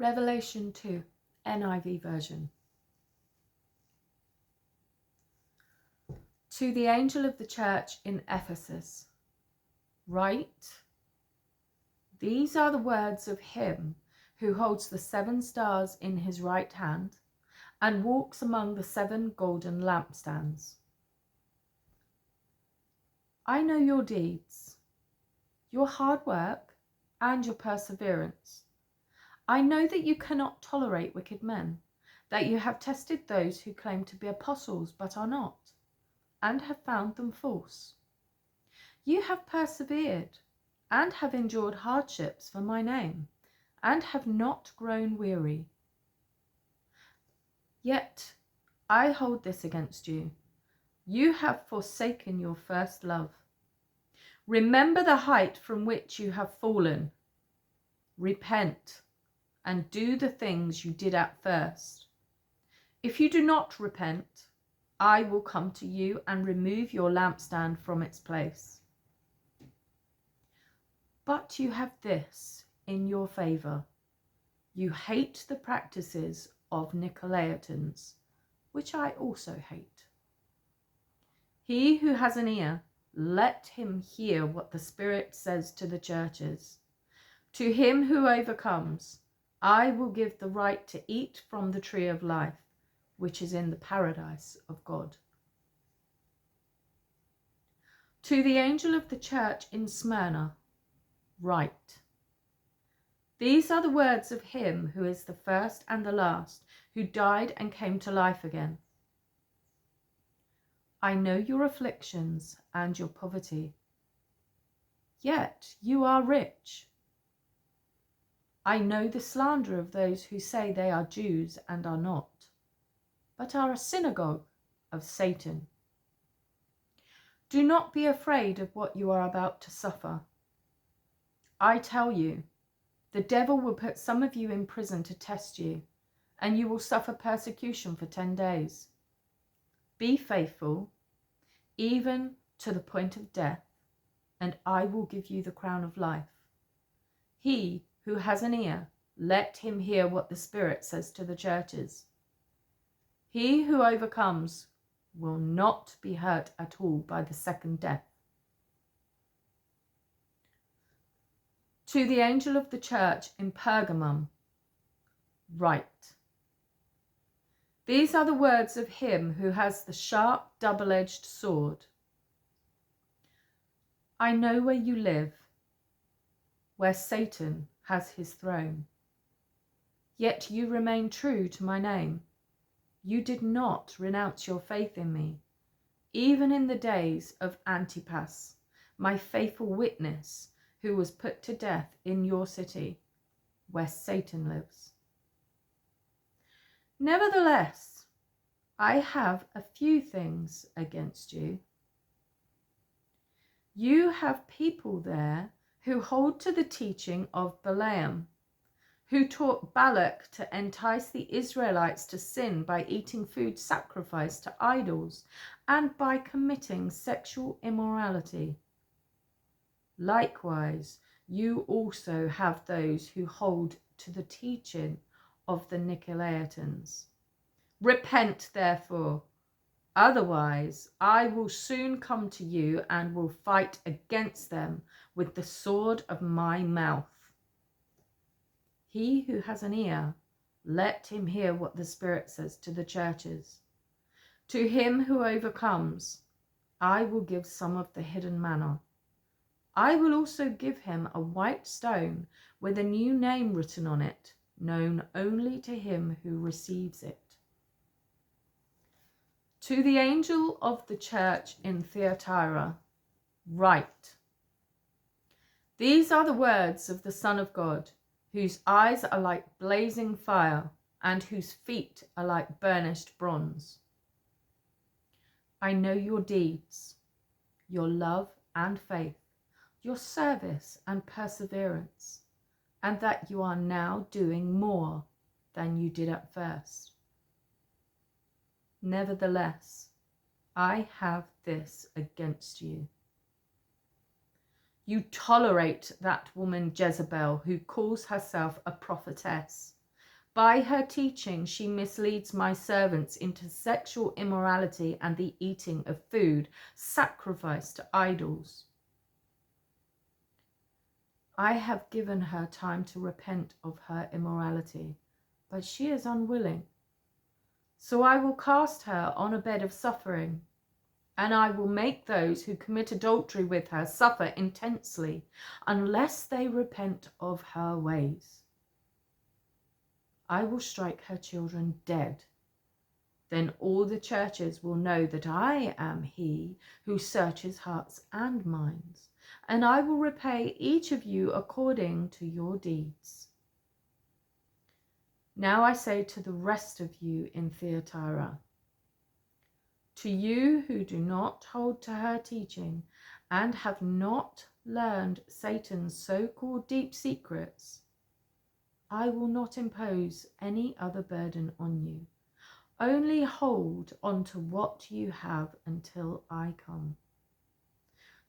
Revelation 2, NIV version. To the angel of the church in Ephesus, write, these are the words of him who holds the 7 stars in his right hand and walks among the 7 golden lampstands. I know your deeds, your hard work, and your perseverance. I know that you cannot tolerate wicked men, that you have tested those who claim to be apostles but are not, and have found them false. You have persevered and have endured hardships for my name, and have not grown weary. Yet I hold this against you. You have forsaken your first love. Remember the height from which you have fallen. Repent and do the things you did at first. If you do not repent, I will come to you and remove your lampstand from its place. But you have this in your favour. You hate the practices of Nicolaitans, which I also hate. He who has an ear, let him hear what the Spirit says to the churches. To him who overcomes, I will give the right to eat from the tree of life, which is in the paradise of God. To the angel of the church in Smyrna, write, these are the words of him who is the first and the last, who died and came to life again. I know your afflictions and your poverty, yet you are rich. I know the slander of those who say they are Jews and are not, but are a synagogue of Satan. Do not be afraid of what you are about to suffer. I tell you, the devil will put some of you in prison to test you, and you will suffer persecution for 10 days. Be faithful, even to the point of death, and I will give you the crown of life. He who has an ear, let him hear what the Spirit says to the churches. He who overcomes will not be hurt at all by the second death. To the angel of the church in Pergamum, write, these are the words of him who has the sharp, double-edged sword. I know where you live, where Satan has his throne. Yet you remain true to my name. You did not renounce your faith in me, even in the days of Antipas, my faithful witness, who was put to death in your city, where Satan lives. Nevertheless, I have a few things against you. You have people there who hold to the teaching of Balaam, who taught Balak to entice the Israelites to sin by eating food sacrificed to idols and by committing sexual immorality. Likewise, you also have those who hold to the teaching of the Nicolaitans. Repent, therefore, otherwise I will soon come to you and will fight against them with the sword of my mouth. He who has an ear, let him hear what the Spirit says to the churches. To him who overcomes, I will give some of the hidden manna. I will also give him a white stone with a new name written on it, known only to him who receives it. To the angel of the church in Thyatira, write, these are the words of the Son of God, whose eyes are like blazing fire and whose feet are like burnished bronze. I know your deeds, your love and faith, your service and perseverance, and that you are now doing more than you did at first. Nevertheless, I have this against you. You tolerate that woman Jezebel, who calls herself a prophetess. By her teaching, she misleads my servants into sexual immorality and the eating of food sacrificed to idols. I have given her time to repent of her immorality, but she is unwilling. So I will cast her on a bed of suffering, and I will make those who commit adultery with her suffer intensely, unless they repent of her ways. I will strike her children dead. Then all the churches will know that I am he who searches hearts and minds, and I will repay each of you according to your deeds. Now I say to the rest of you in Thyatira, to you who do not hold to her teaching and have not learned Satan's so-called deep secrets, I will not impose any other burden on you. Only hold on to what you have until I come.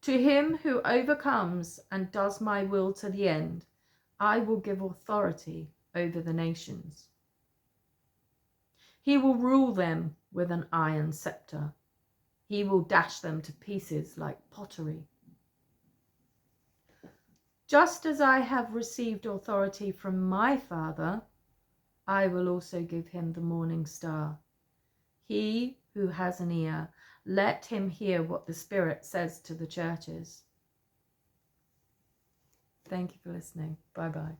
To him who overcomes and does my will to the end, I will give authority over the nations. He will rule them with an iron scepter. He will dash them to pieces like pottery. Just as I have received authority from my Father, I will also give him the morning star. He who has an ear, let him hear what the Spirit says to the churches. Thank you for listening. Bye-bye.